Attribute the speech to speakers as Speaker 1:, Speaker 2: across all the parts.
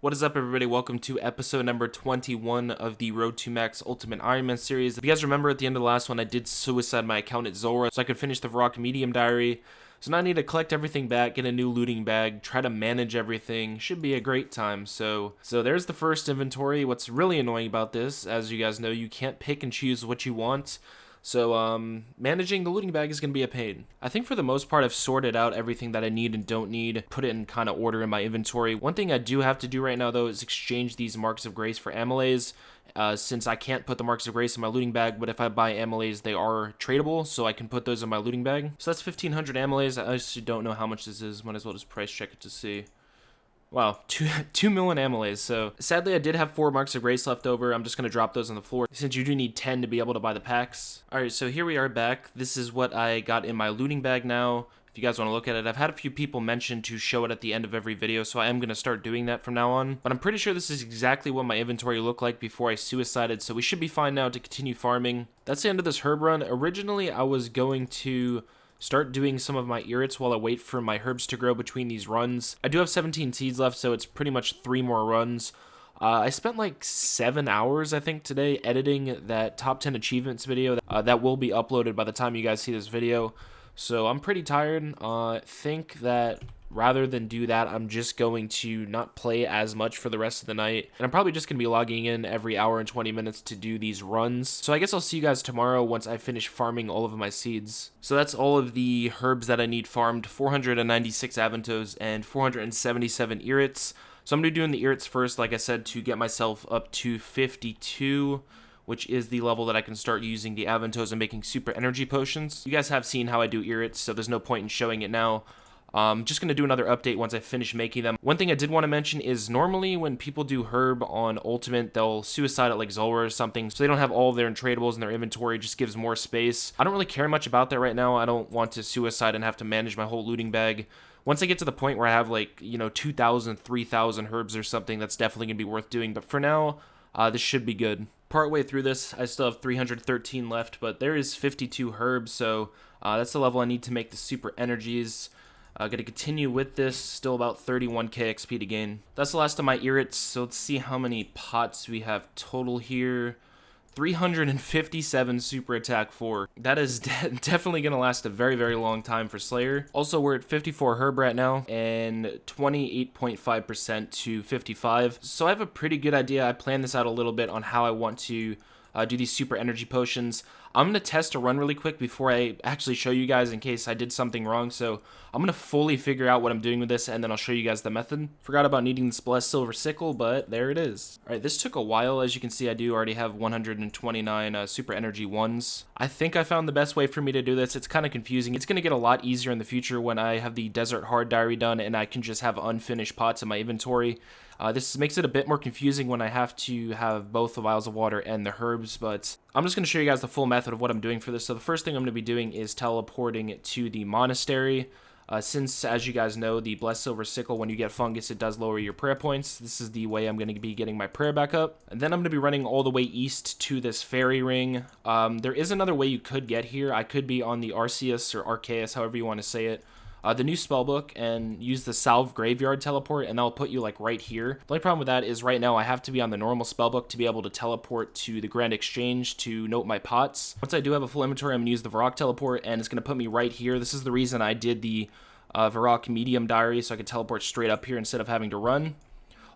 Speaker 1: What is up, everybody? Welcome to episode number 21 of the Road to Max Ultimate Ironman series. If you guys remember, at the end of the last one, I did suicide my account at Zora so I could finish the Varrock Medium Diary. So now I need to collect everything back, get a new looting bag, try to manage everything. Should be a great time. So there's the first inventory. What's really annoying about this, as you guys know, you can't pick and choose what you want. So, managing the looting bag is going to be a pain. I think for the most part, I've sorted out everything that I need and don't need, put it in kind of order in my inventory. One thing I do have to do right now, though, is exchange these Marks of Grace for amylase, since I can't put the Marks of Grace in my looting bag, but if I buy amylase, they are tradable, so I can put those in my looting bag. So that's 1,500 amylase. I actually don't know how much this is. Might as well just price check it to see. Wow, 2 million amylase. So sadly, I did have 4 Marks of Grace left over. I'm just going to drop those on the floor since you do need 10 to be able to buy the packs. All right, so here we are back. This is what I got in my looting bag now. If you guys want to look at it, I've had a few people mention to show it at the end of every video, so I am going to start doing that from now on. But I'm pretty sure this is exactly what my inventory looked like before I suicided, so we should be fine now to continue farming. That's the end of this herb run. Originally, I was going to start doing some of my irrits while I wait for my herbs to grow between these runs. I do have 17 seeds left, so it's pretty much 3 more runs. I spent like 7 hours, I think, today editing that top 10 achievements video that will be uploaded by the time you guys see this video. So I'm pretty tired. Think that rather than do that, I'm just going to not play as much for the rest of the night. And I'm probably just going to be logging in every hour and 20 minutes to do these runs. So I guess I'll see you guys tomorrow once I finish farming all of my seeds. So that's all of the herbs that I need farmed. 496 aventos and 477 irrits. So I'm going to be doing the irrits first, like I said, to get myself up to 52, which is the level that I can start using the aventos and making super energy potions. You guys have seen how I do irrits, so there's no point in showing it now. Just going to do another update once I finish making them. One thing I did want to mention is normally when people do herb on Ultimate, they'll suicide at like Zora or something, so they don't have all of their tradables in their inventory, just gives more space. I don't really care much about that right now. I don't want to suicide and have to manage my whole looting bag. Once I get to the point where I have like, 2,000, 3,000 herbs or something, that's definitely going to be worth doing. But for now, this should be good. Partway through this, I still have 313 left, but there is 52 herbs, so that's the level I need to make the super energies. Going to continue with this, still about 31k XP to gain. That's the last of my irrits, so let's see how many pots we have total here. 357 super attack 4. That is definitely going to last a very, very long time for Slayer. Also, we're at 54 herb right now and 28.5% to 55. So I have a pretty good idea. I planned this out a little bit on how I want to do these super energy potions. I'm going to test a run really quick before I actually show you guys in case I did something wrong. So I'm going to fully figure out what I'm doing with this, and then I'll show you guys the method. Forgot about needing this blessed silver sickle, but there it is. All right, this took a while. As you can see, I do already have 129 super energy 1s. I think I found the best way for me to do this. It's kind of confusing. It's going to get a lot easier in the future when I have the Desert Hard Diary done and I can just have unfinished pots in my inventory. This makes it a bit more confusing when I have to have both the vials of water and the herbs, but I'm just going to show you guys the full method of what I'm doing for this. So the first thing I'm going to be doing is teleporting to the monastery. Since, as you guys know, the Blessed Silver Sickle, when you get fungus, it does lower your prayer points. This is the way I'm going to be getting my prayer back up. And then I'm going to be running all the way east to this fairy ring. There is another way you could get here. I could be on the Arceus or Arceus, however you want to say it. The new spellbook, and use the Salve Graveyard teleport, and that'll put you like right here. The only problem with that is right now I have to be on the normal spellbook to be able to teleport to the Grand Exchange to note my pots. Once I do have a full inventory, I'm going to use the Varrock teleport, and it's going to put me right here. This is the reason I did the Varrock Medium Diary, so I could teleport straight up here instead of having to run.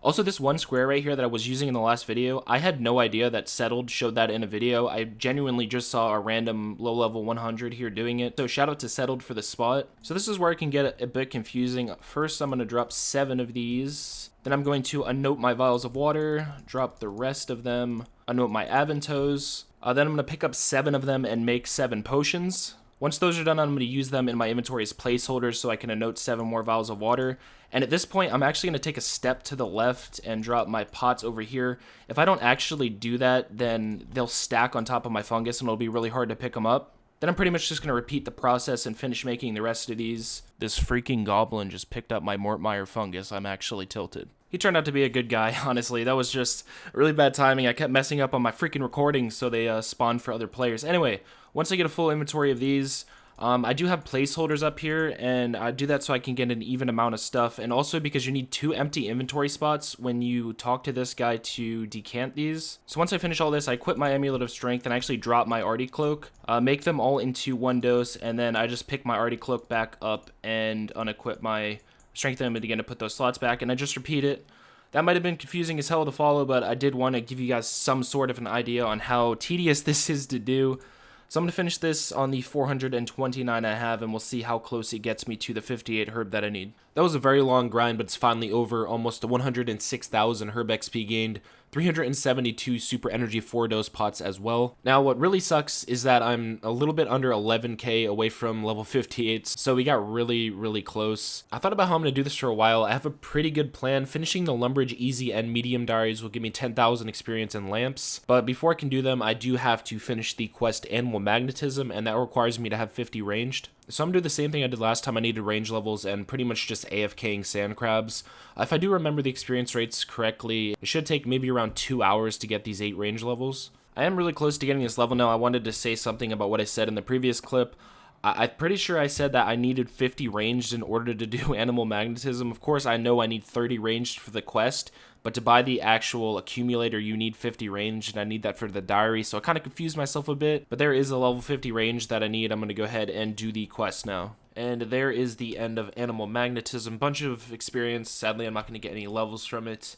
Speaker 1: Also, this one square right here that I was using in the last video, I had no idea that Settled showed that in a video. I genuinely just saw a random low-level 100 here doing it. So shout out to Settled for the spot. So this is where it can get a bit confusing. First, I'm going to drop 7 of these. Then I'm going to unnote my vials of water, drop the rest of them, unnote my aventos. Then I'm going to pick up 7 of them and make 7 potions. Once those are done, I'm going to use them in my inventory as placeholders so I can note 7 more vials of water. And at this point, I'm actually going to take a step to the left and drop my pots over here. If I don't actually do that, then they'll stack on top of my fungus and it'll be really hard to pick them up. Then I'm pretty much just going to repeat the process and finish making the rest of these. This freaking goblin just picked up my Mortmire fungus. I'm actually tilted. He turned out to be a good guy, honestly. That was just really bad timing. I kept messing up on my freaking recordings, so they spawned for other players. Anyway, once I get a full inventory of these, I do have placeholders up here, and I do that so I can get an even amount of stuff, and also because you need 2 empty inventory spots when you talk to this guy to decant these. So once I finish all this, I equip my Amulet of Strength, and I actually drop my Artie Cloak, make them all into 1 dose, and then I just pick my Artie Cloak back up and unequip my Strength Amulet again to put those slots back, and I just repeat it. That might have been confusing as hell to follow, but I did want to give you guys some sort of an idea on how tedious this is to do. So I'm going to finish this on the 429 I have, and we'll see how close it gets me to the 58 herb that I need. That was a very long grind, but it's finally over. Almost 106,000 herb XP gained, 372 super energy 4-dose pots as well. Now, what really sucks is that I'm a little bit under 11k away from level 58, so we got really close. I thought about how I'm going to do this for a while. I have a pretty good plan. Finishing the Lumbridge easy and medium diaries will give me 10,000 experience in lamps, but before I can do them, I do have to finish the quest Animal Magnetism, and that requires me to have 50 ranged. So I'm going to do the same thing I did last time. I needed range levels and pretty much just AFKing sand crabs. If I do remember the experience rates correctly, it should take maybe around 2 hours to get these 8 range levels. I am really close to getting this level now. I wanted to say something about what I said in the previous clip. I'm pretty sure I said that I needed 50 ranged in order to do Animal Magnetism. Of course, I know I need 30 ranged for the quest, but to buy the actual accumulator, you need 50 ranged, and I need that for the diary, so I kind of confused myself a bit. But there is a level 50 range that I need. I'm going to go ahead and do the quest now. And there is the end of Animal Magnetism. Bunch of experience. Sadly, I'm not going to get any levels from it.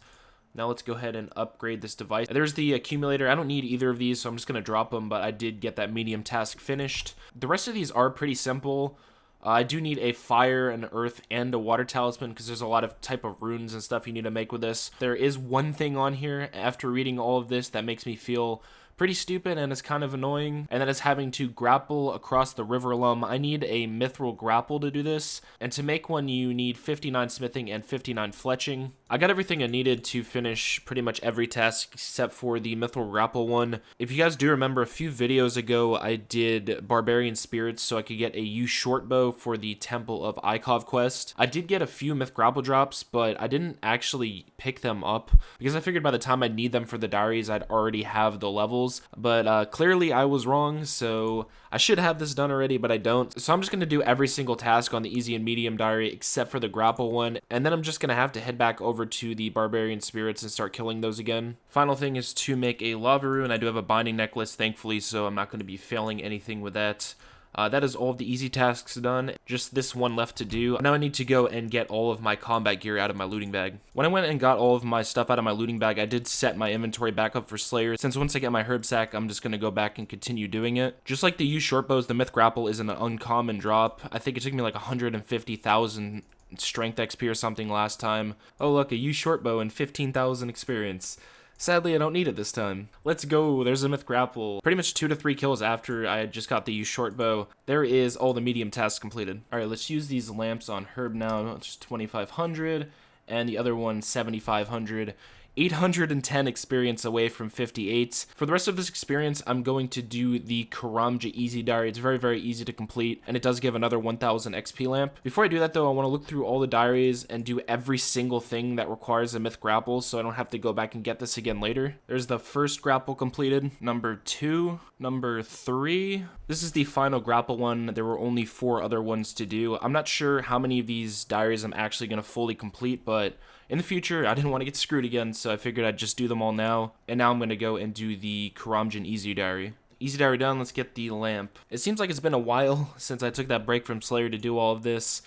Speaker 1: Now let's go ahead and upgrade this device. There's the accumulator. I don't need either of these, so I'm just going to drop them, but I did get that medium task finished. The rest of these are pretty simple. I do need a fire, an earth, and a water talisman because there's a lot of type of runes and stuff you need to make with this. There is one thing on here after reading all of this that makes me feel pretty stupid and it's kind of annoying, and that is having to grapple across the river Lum. I need a mithril grapple to do this, and to make one you need 59 smithing and 59 fletching. I got everything I needed to finish pretty much every task except for the mithril grapple one. If you guys do remember, a few videos ago I did barbarian spirits so I could get a U short bow for the Temple of Ikov quest. I did get a few myth grapple drops, but I didn't actually pick them up because I figured by the time I'd need them for the diaries I'd already have the levels. But clearly I was wrong, so I should have this done already, but I don't. So I'm just going to do every single task on the easy and medium diary except for the grapple one, and then I'm just going to have to head back over to the barbarian spirits and start killing those again. Final thing is to make a lava rune. I do have a binding necklace, thankfully, so I'm not going to be failing anything with that. That is all of the easy tasks done. Just this one left to do. Now I need to go and get all of my combat gear out of my looting bag. When I went and got all of my stuff out of my looting bag, I did set my inventory back up for Slayer, since once I get my herb sack, I'm just going to go back and continue doing it. Just like the U short bows, the myth grapple is an uncommon drop. I think it took me like 150,000 strength XP or something last time. Oh look, a U short bow and 15,000 experience. Sadly, I don't need it this time. Let's go. There's a myth grapple. Pretty much 2 to 3 kills after I just got the U short bow. There is all the medium tasks completed. All right, let's use these lamps on Herb now. It's 2,500, and the other one 7,500. 810 experience away from 58. For the rest of this experience, I'm going to do the Karamja Easy Diary. It's very easy to complete, and it does give another 1000 XP lamp. Before I do that, though, I want to look through all the diaries and do every single thing that requires a myth grapple, so I don't have to go back and get this again later. There's the first grapple completed, number 2, number 3. This is the final grapple one. There were only 4 other ones to do. I'm not sure how many of these diaries I'm actually going to fully complete, but in the future, I didn't want to get screwed again, so I figured I'd just do them all now. And now I'm going to go and do the Karamjan Easy Diary. Easy Diary done, let's get the lamp. It seems like it's been a while since I took that break from Slayer to do all of this,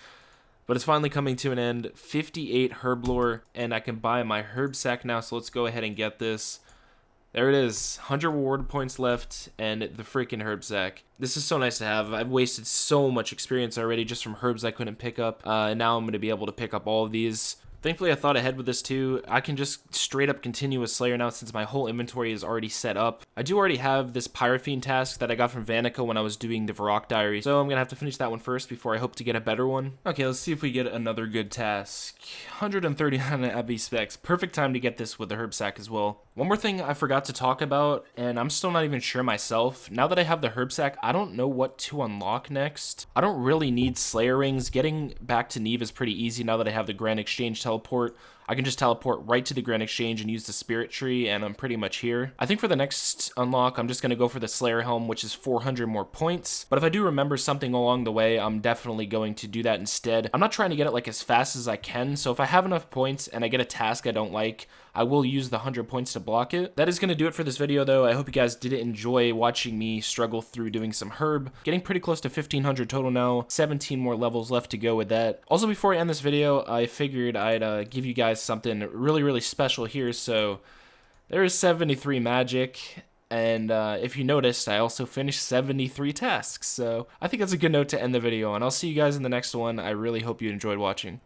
Speaker 1: but it's finally coming to an end. 58 Herblore, and I can buy my herb sack now, so let's go ahead and get this. There it is, 100 reward points left, and the freaking herb sack. This is so nice to have. I've wasted so much experience already just from herbs I couldn't pick up, and now I'm going to be able to pick up all of these. Thankfully, I thought ahead with this too. I can just straight up continue with Slayer now since my whole inventory is already set up. I do already have this Pyrophene task that I got from Vanica when I was doing the Varrock Diary, so I'm going to have to finish that one first before I hope to get a better one. Okay, let's see if we get another good task. 139 Abbey specs. Perfect time to get this with the herb sack as well. One more thing I forgot to talk about, and I'm still not even sure myself. Now that I have the herb sack, I don't know what to unlock next. I don't really need Slayer rings. Getting back to Neve is pretty easy now that I have the Grand Exchange teleport. I can just teleport right to the Grand Exchange and use the Spirit Tree, and I'm pretty much here. I think for the next unlock, I'm just going to go for the Slayer Helm, which is 400 more points. But if I do remember something along the way, I'm definitely going to do that instead. I'm not trying to get it like as fast as I can, so if I have enough points and I get a task I don't like, I will use the 100 points to block it. That is going to do it for this video, though. I hope you guys did enjoy watching me struggle through doing some herb. Getting pretty close to 1500 total now, 17 more levels left to go with that. Also, before I end this video, I figured I'd give you guys something really special here. So there is 73 magic, and if you noticed, I also finished 73 tasks. So I think that's a good note to end the video on. I'll see you guys in the next one. I really hope you enjoyed watching.